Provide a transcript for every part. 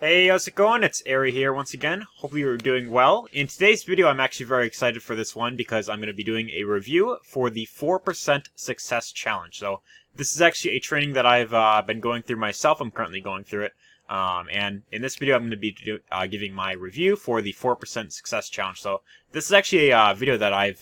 Hey, how's it going? It's Arie here once again. Hopefully you're doing well. In today's video, I'm actually very excited for this one because I'm going to be doing a review for the 4% Success Challenge. So this is actually a training that I've been going through myself. I'm currently going through it. And in this video, I'm going to be giving my review for the 4% Success Challenge. So this is actually a video that I've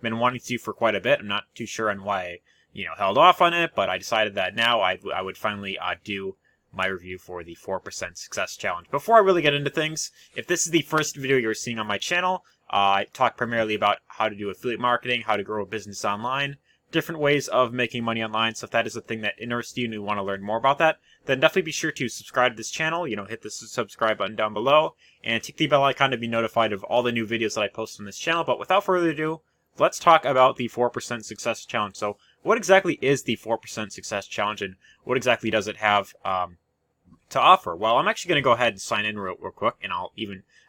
been wanting to do for quite a bit. I'm not too sure on why I held off on it, but I decided that now I would finally do my review for the 4% Success Challenge. Before I really get into things, if this is the first video you're seeing on my channel, I talk primarily about how to do affiliate marketing, how to grow a business online, different ways of making money online. So if that is a thing that interests you and you want to learn more about that, then definitely be sure to subscribe to this channel. Hit the subscribe button down below and tick the bell icon to be notified of all the new videos that I post on this channel. But without further ado, let's talk about the 4% Success Challenge. So what exactly is the 4% Success Challenge, and what exactly does it have to offer? Well, I'm actually going to go ahead and sign in real quick, and I'll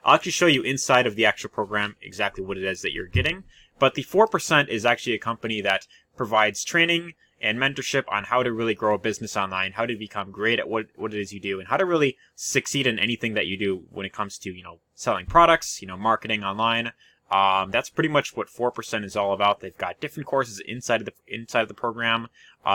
actually show you inside of the actual program exactly what it is that you're getting. But the 4% is actually a company that provides training and mentorship on how to really grow a business online, how to become great at what it is you do, and how to really succeed in anything that you do when it comes to, selling products, marketing online. That's pretty much what 4% is all about. They've got different courses inside of the program.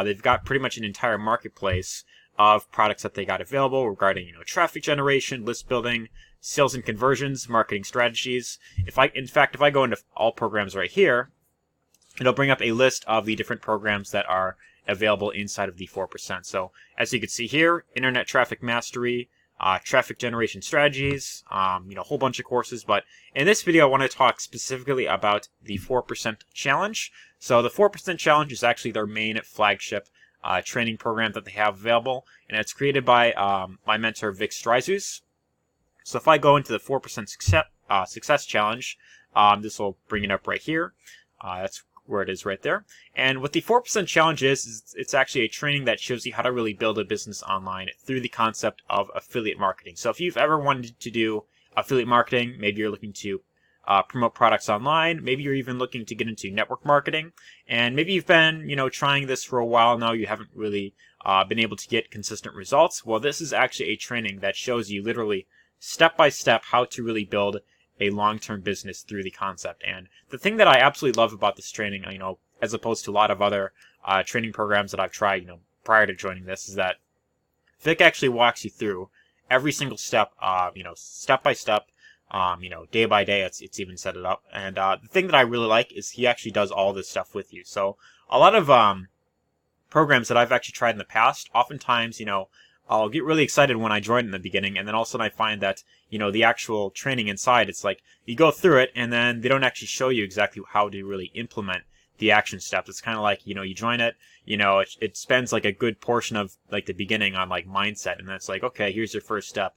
They've got pretty much an entire marketplace of products that they got available regarding, traffic generation, list building, sales and conversions, marketing strategies. If I go into all programs right here, it'll bring up a list of the different programs that are available inside of the 4%. So as you can see here, internet traffic mastery, traffic generation strategies, a whole bunch of courses. But in this video, I want to talk specifically about the 4% challenge. So the 4% challenge is actually their main flagship training program that they have available, and it's created by my mentor Vic Stryzus. So if I go into the 4% success challenge, this will bring it up right here. That's where it is right there. And what the 4% challenge is it's actually a training that shows you how to really build a business online through the concept of affiliate marketing. So if you've ever wanted to do affiliate marketing, maybe you're looking to promote products online, maybe you're even looking to get into network marketing, and maybe you've been, trying this for a while now, you haven't really been able to get consistent results. Well, this is actually a training that shows you literally step by step how to really build a long-term business through the concept. And the thing that I absolutely love about this training, as opposed to a lot of other training programs that I've tried, prior to joining this, is that Vic actually walks you through every single step, step by step, day by day. It's even set it up. And the thing that I really like is he actually does all this stuff with you. So a lot of programs that I've actually tried in the past, oftentimes, I'll get really excited when I join in the beginning, and then all of a sudden I find that, the actual training inside, it's like you go through it and then they don't actually show you exactly how to really implement the action steps. It's kind of like, you join it, it spends like a good portion of like the beginning on like mindset, and then it's like, okay, here's your first step,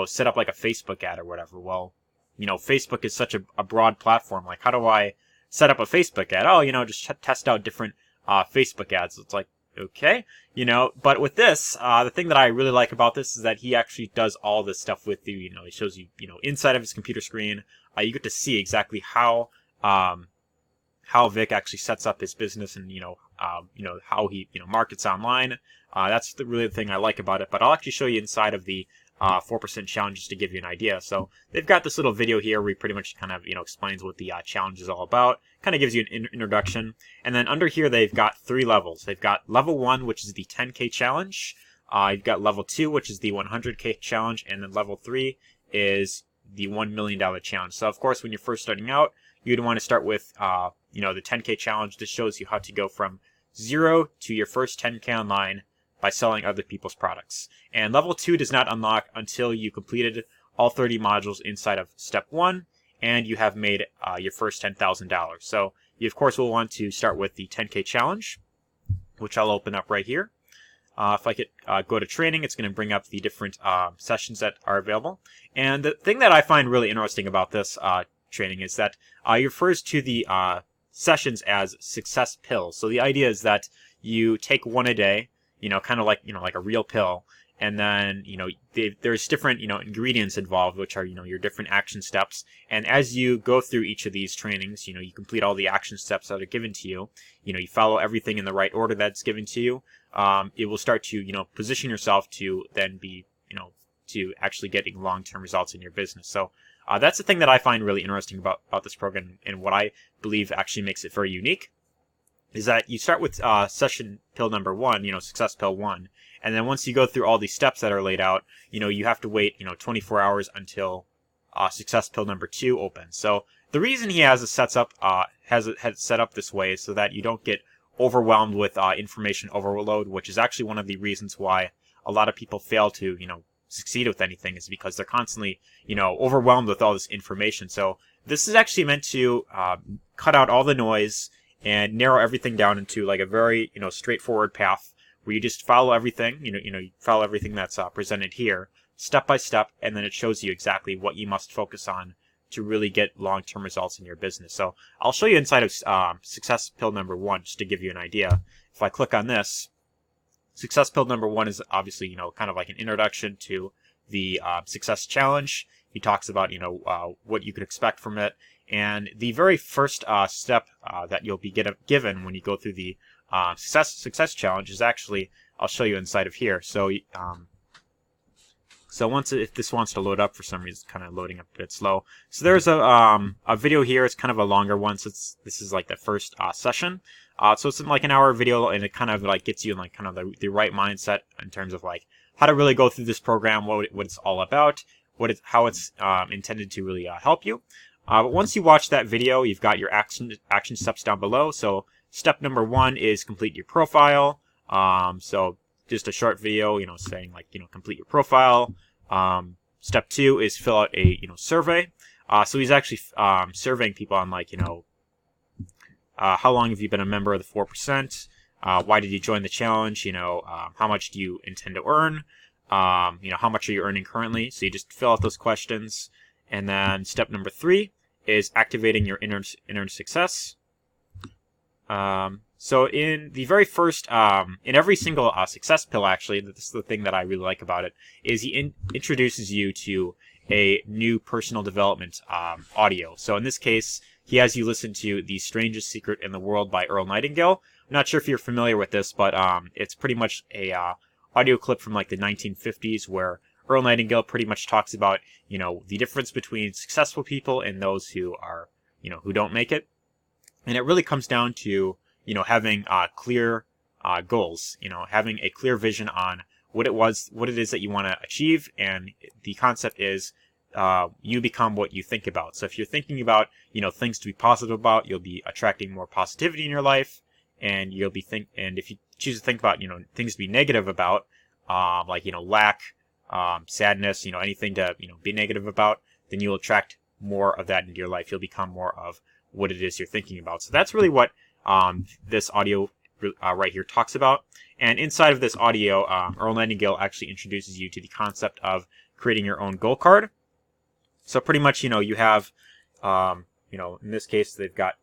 set up like a Facebook ad or whatever. Well, Facebook is such a broad platform. Like, how do I set up a Facebook ad? Oh, just test out different Facebook ads. It's like, okay, but with this, the thing that I really like about this is that he actually does all this stuff with you. He shows you, inside of his computer screen. You get to see exactly how Vic actually sets up his business, and how he markets online. That's really the thing I like about it. But I'll actually show you inside of the 4% challenge just to give you an idea. So they've got this little video here where he pretty much kind of explains what the challenge is all about, kind of gives you an introduction, and then under here they've got 3 levels. They've got level 1, which is the 10K challenge. You've got level 2, which is the 100K challenge, and then level 3 is the $1 million challenge. So of course, when you're first starting out, you'd want to start with the 10K challenge. This shows you how to go from 0 to your first 10K online by selling other people's products. And level 2 does not unlock until you completed all 30 modules inside of step 1 and you have made your first $10,000. So you of course will want to start with the 10K challenge, which I'll open up right here. If I could go to training, it's going to bring up the different sessions that are available. And the thing that I find really interesting about this training is that he refers to the sessions as success pills. So the idea is that you take one a day, kind of like, like a real pill. And then, there's different, ingredients involved, which are, your different action steps. And as you go through each of these trainings, you complete all the action steps that are given to you. You follow everything in the right order that's given to you. It will start to, position yourself to then be, to actually getting long-term results in your business. So that's the thing that I find really interesting about this program, and what I believe actually makes it very unique, is that you start with session pill number 1, success pill 1, and then once you go through all these steps that are laid out, you have to wait 24 hours until success pill number 2 opens. So the reason he has it set up this way is so that you don't get overwhelmed with information overload, which is actually one of the reasons why a lot of people fail to succeed with anything, is because they're constantly overwhelmed with all this information. So this is actually meant to cut out all the noise and narrow everything down into like a very straightforward path where you just follow everything, you follow everything that's presented here step by step, and then it shows you exactly what you must focus on to really get long-term results in your business. So I'll show you inside of success pill number 1 just to give you an idea. If I click on this, success pill number 1 is obviously kind of like an introduction to the success challenge. He talks about what you could expect from it. And the very first step that you'll be given when you go through the success challenge is actually, I'll show you inside of here. So once if this wants to load up for some reason, it's kind of loading up a bit slow. So there's a video here. It's kind of a longer one. So this is like the first session. So it's like an hour video, and it kind of like gets you in like kind of the right mindset in terms of like how to really go through this program, what it's all about, how it's intended to really help you. But once you watch that video, you've got your action steps down below. So step number 1 is complete your profile. So just a short video, saying like, complete your profile. Step 2 is fill out a, survey. So he's actually surveying people on like, how long have you been a member of the 4%? Why did you join the challenge? How much do you intend to earn? How much are you earning currently? So you just fill out those questions. And then step number 3 is activating your inner success. So in the very first, in every single success pill, actually, this is the thing that I really like about it, is he introduces you to a new personal development audio. So in this case, he has you listen to The Strangest Secret in the World by Earl Nightingale. I'm not sure if you're familiar with this, but it's pretty much a audio clip from like the 1950s where Earl Nightingale pretty much talks about, the difference between successful people and those who are, who don't make it. And it really comes down to, having clear goals, having a clear vision on what it is that you want to achieve. And the concept is you become what you think about. So if you're thinking about, things to be positive about, you'll be attracting more positivity in your life. And and if you choose to think about, things to be negative about, like, lack, sadness, anything to, be negative about, then you'll attract more of that into your life. You'll become more of what it is you're thinking about. So that's really what this audio right here talks about. And inside of this audio, Earl Nightingale actually introduces you to the concept of creating your own goal card. So pretty much, you have, in this case, they've got,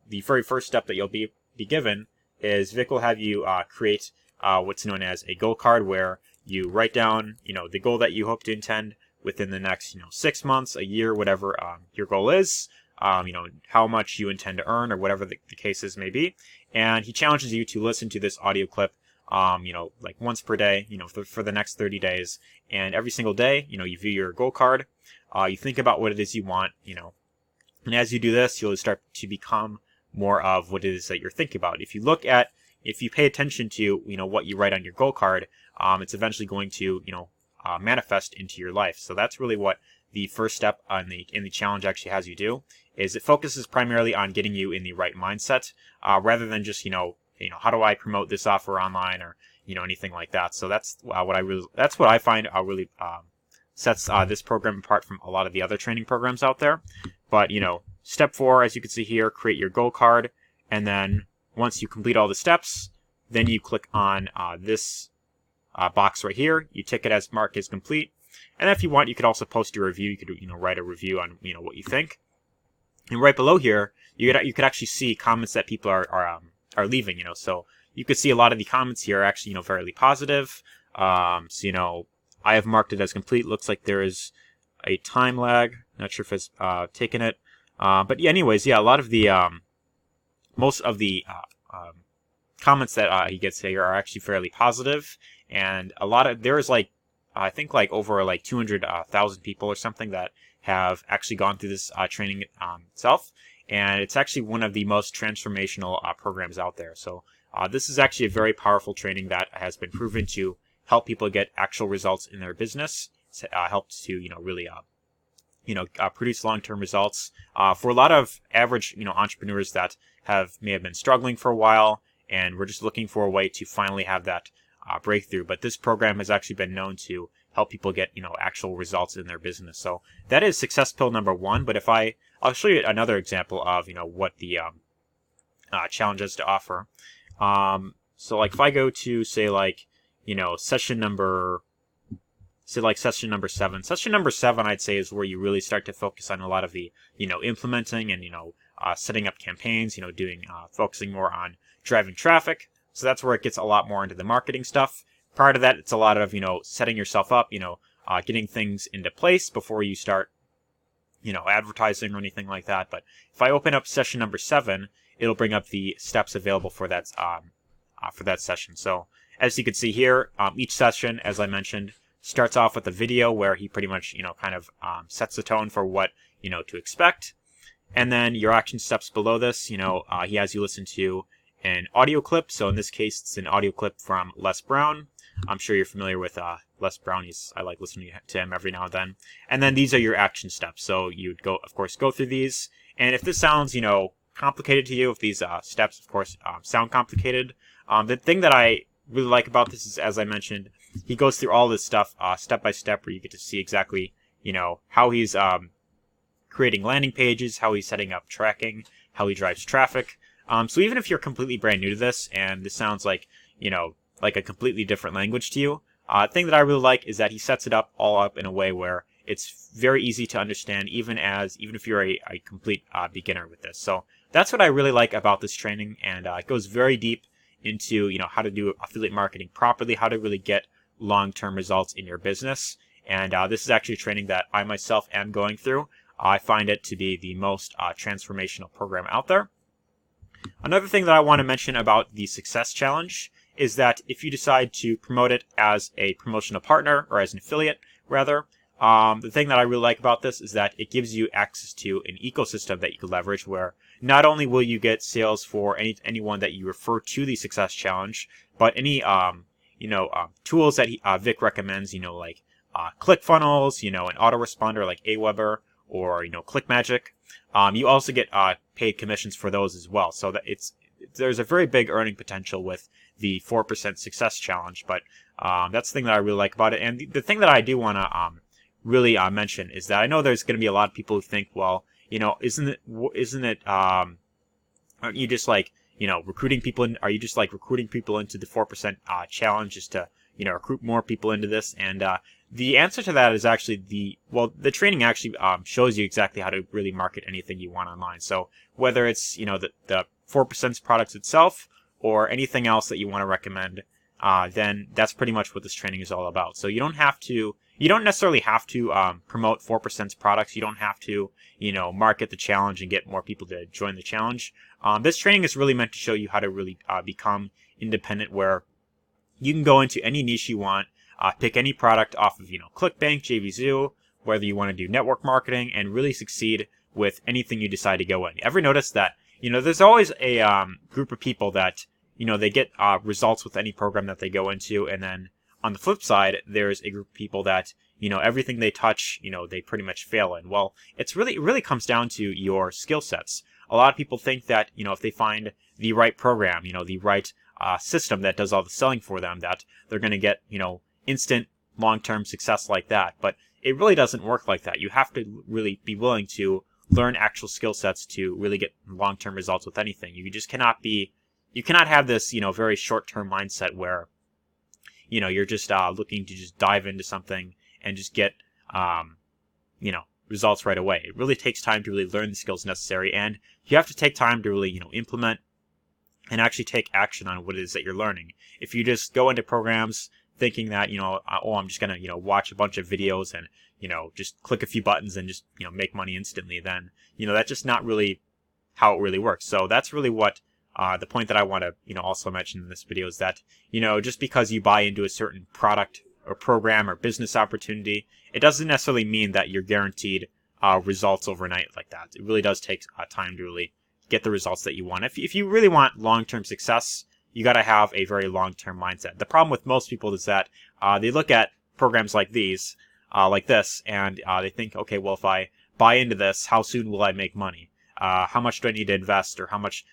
the very first step that you'll be given is Vic will have you create what's known as a goal card, where you write down, the goal that you hope to intend within the next, 6 months, a year, whatever your goal is, how much you intend to earn, or whatever the cases may be. And he challenges you to listen to this audio clip, like once per day, for the next 30 days. And every single day, you view your goal card, you think about what it is you want, and as you do this, you'll start to become more of what it is that you're thinking about. If you pay attention to, what you write on your goal card, it's eventually going to, manifest into your life. So that's really what the first step in the challenge actually has you do, is it focuses primarily on getting you in the right mindset, rather than just, how do I promote this offer online, or, anything like that. So that's what I find really sets this program apart from a lot of the other training programs out there. But, step 4, as you can see here, create your goal card. And then once you complete all the steps, then you click on this box right here. You tick it as marked as complete. And if you want, you could also post your review. You could, write a review on, what you think. And right below here, you could actually see comments that people are leaving. So you could see a lot of the comments here are actually, fairly positive. So, I have marked it as complete. Looks like there is a time lag. Not sure if it's taken it. But yeah, anyways, yeah, a lot of the most of the comments that he gets here are actually fairly positive, and there is like I think like over like 200,000 people or something that have actually gone through this training itself, and it's actually one of the most transformational programs out there. So this is actually a very powerful training that has been proven to help people get actual results in their business. Helps to really produce long-term results for a lot of average entrepreneurs that may have been struggling for a while, and we're just looking for a way to finally have that breakthrough. But this program has actually been known to help people get actual results in their business. So that is success pill number one. But I'll show you another example of what the challenge has to offer. So like if I go to say like session number 7. Session number 7, I'd say, is where you really start to focus on a lot of the implementing and setting up campaigns, doing focusing more on driving traffic. So that's where it gets a lot more into the marketing stuff. Prior to that, it's a lot of setting yourself up, getting things into place before you start advertising or anything like that. But if I open up session number 7, it'll bring up the steps available for that session. So as you can see here, each session, as I mentioned, starts off with a video where he pretty much sets the tone for what to expect. And then your action steps below this, he has you listen to an audio clip. So in this case, it's an audio clip from Les Brown. I'm sure you're familiar with Les Brown. I like listening to him every now and then. And then these are your action steps. So you'd of course, go through these. And if this sounds, complicated to you, if these steps, of course, sound complicated, the thing that I really like about this is, as I mentioned, he goes through all this stuff step by step, where you get to see exactly, how he's creating landing pages, how he's setting up tracking, how he drives traffic. So even if you're completely brand new to this and this sounds like, like a completely different language to you, the thing that I really like is that he sets it up all up in a way where it's very easy to understand, even if you're a complete beginner with this. So that's what I really like about this training, and it goes very deep into how to do affiliate marketing properly, how to really get long-term results in your business. And this is actually a training that I myself am going through. I find it to be the most transformational program out there. Another thing that I want to mention about the Success Challenge is that if you decide to promote it as a promotional partner, or as an affiliate rather, the thing that I really like about this is that it gives you access to an ecosystem that you can leverage, where not only will you get sales for anyone that you refer to the Success Challenge, but any tools that Vic recommends, like ClickFunnels, an autoresponder like Aweber, or ClickMagick. You also get paid commissions for those as well. So that there's a very big earning potential with the 4% Success Challenge. But that's the thing that I really like about it. And the thing that I do want to really mention is that I know there's going to be a lot of people who think, well, isn't it aren't you just like recruiting people in? Are you just like recruiting people into the 4% challenge just to recruit more people into this? And the answer to that is actually the training actually shows you exactly how to really market anything you want online. So whether it's the 4% products itself or anything else that you want to recommend, then that's pretty much what this training is all about. So you don't necessarily have to promote 4% products. You don't have to market the challenge and get more people to join the challenge. This training is really meant to show you how to really become independent, where you can go into any niche you want, pick any product off of ClickBank, JVZoo, whether you want to do network marketing, and really succeed with anything you decide to go in. Ever notice that there's always a group of people that they get results with any program that they go into, and then on the flip side, there's a group of people that everything they touch, they pretty much fail in. Well, it really comes down to your skill sets. A lot of people think that if they find the right program, the right system that does all the selling for them, that they're going to get instant long-term success like that. But it really doesn't work like that. You have to really be willing to learn actual skill sets to really get long-term results with anything. You cannot have this very short-term mindset where you're just looking to just dive into something and just get results right away. It really takes time to really learn the skills necessary, and you have to take time to really implement and actually take action on what it is that you're learning. If you just go into programs thinking that I'm just gonna watch a bunch of videos and just click a few buttons and just make money instantly, then that's just not really how it really works. So that's really what the point that I want to also mention in this video is that just because you buy into a certain product or program or business opportunity, it doesn't necessarily mean that you're guaranteed results overnight like that. It really does take time to really get the results that you want. If you really want long-term success, you got to have a very long-term mindset. The problem with most people is that they look at programs like these, like this, and they think, okay, well, if I buy into this, how soon will I make money? How much do I need to invest, or how much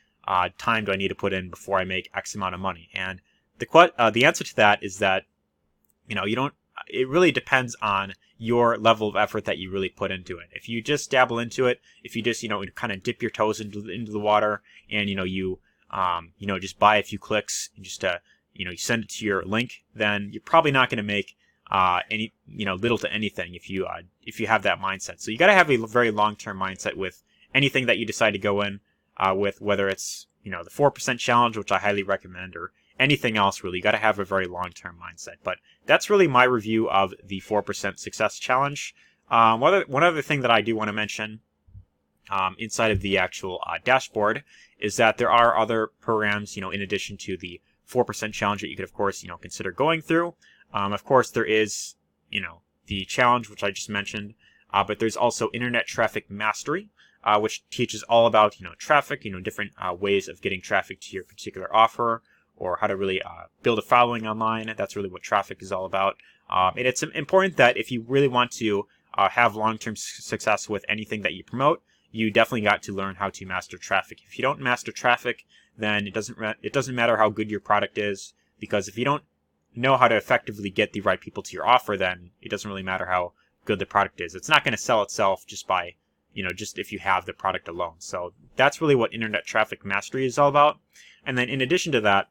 time do I need to put in before I make X amount of money? And the answer to that is that, you don't. It really depends on your level of effort that you really put into it. If you just dabble into it, if you just kind of dip your toes into the water, and you just buy a few clicks and just you send it to your link, then you're probably not going to make any little to anything if you have that mindset. So you got to have a very long-term mindset with anything that you decide to go in with, whether it's the 4% challenge, which I highly recommend, or anything else. Really, you got to have a very long-term mindset. But that's really my review of the 4% success challenge. One other thing that I do want to mention inside of the actual dashboard is that there are other programs, in addition to the 4% challenge that you could, of course, consider going through. Of course, there is, the challenge, which I just mentioned, but there's also Internet Traffic Mastery, which teaches all about, traffic, different ways of getting traffic to your particular offer, or how to really build a following online. That's really what traffic is all about. And it's important that if you really want to have long-term success with anything that you promote, you definitely got to learn how to master traffic. If you don't master traffic, then it doesn't matter how good your product is, because if you don't know how to effectively get the right people to your offer, then it doesn't really matter how good the product is. It's not going to sell itself just by, just if you have the product alone. So that's really what Internet Traffic Mastery is all about. And then in addition to that,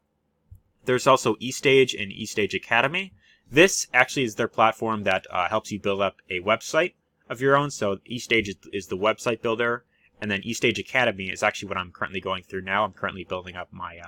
there's also eStage and eStage Academy. This actually is their platform that helps you build up a website of your own. So eStage is the website builder, and then eStage Academy is actually what I'm currently going through now. I'm currently building up my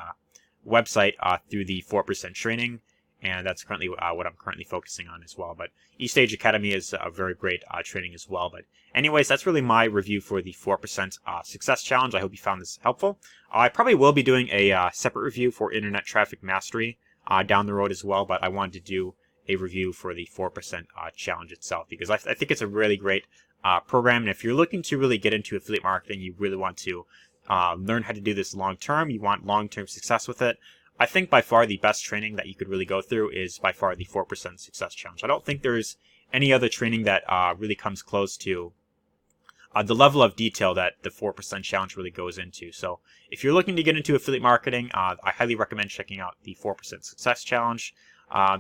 website through the 4% training, and that's currently what I'm currently focusing on as well. But eStage Academy is a very great training as well. But anyways, that's really my review for the 4% success challenge. I hope you found this helpful. I probably will be doing a separate review for Internet Traffic Mastery down the road as well, but I wanted to do a review for the 4% challenge itself, because I think it's a really great program. And if you're looking to really get into affiliate marketing, you really want to learn how to do this long term, you want long-term success with it, I think by far the best training that you could really go through is by far the 4% success challenge. I don't think there's any other training that really comes close to the level of detail that the 4% challenge really goes into. So if you're looking to get into affiliate marketing, I highly recommend checking out the 4% success challenge.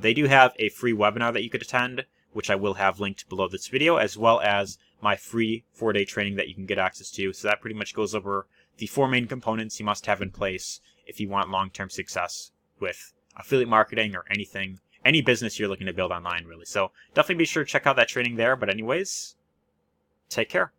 They do have a free webinar that you could attend, which I will have linked below this video, as well as my free 4-day training that you can get access to. So that pretty much goes over the 4 main components you must have in place if you want long-term success with affiliate marketing or any business you're looking to build online, really. So definitely be sure to check out that training there. But anyways, take care.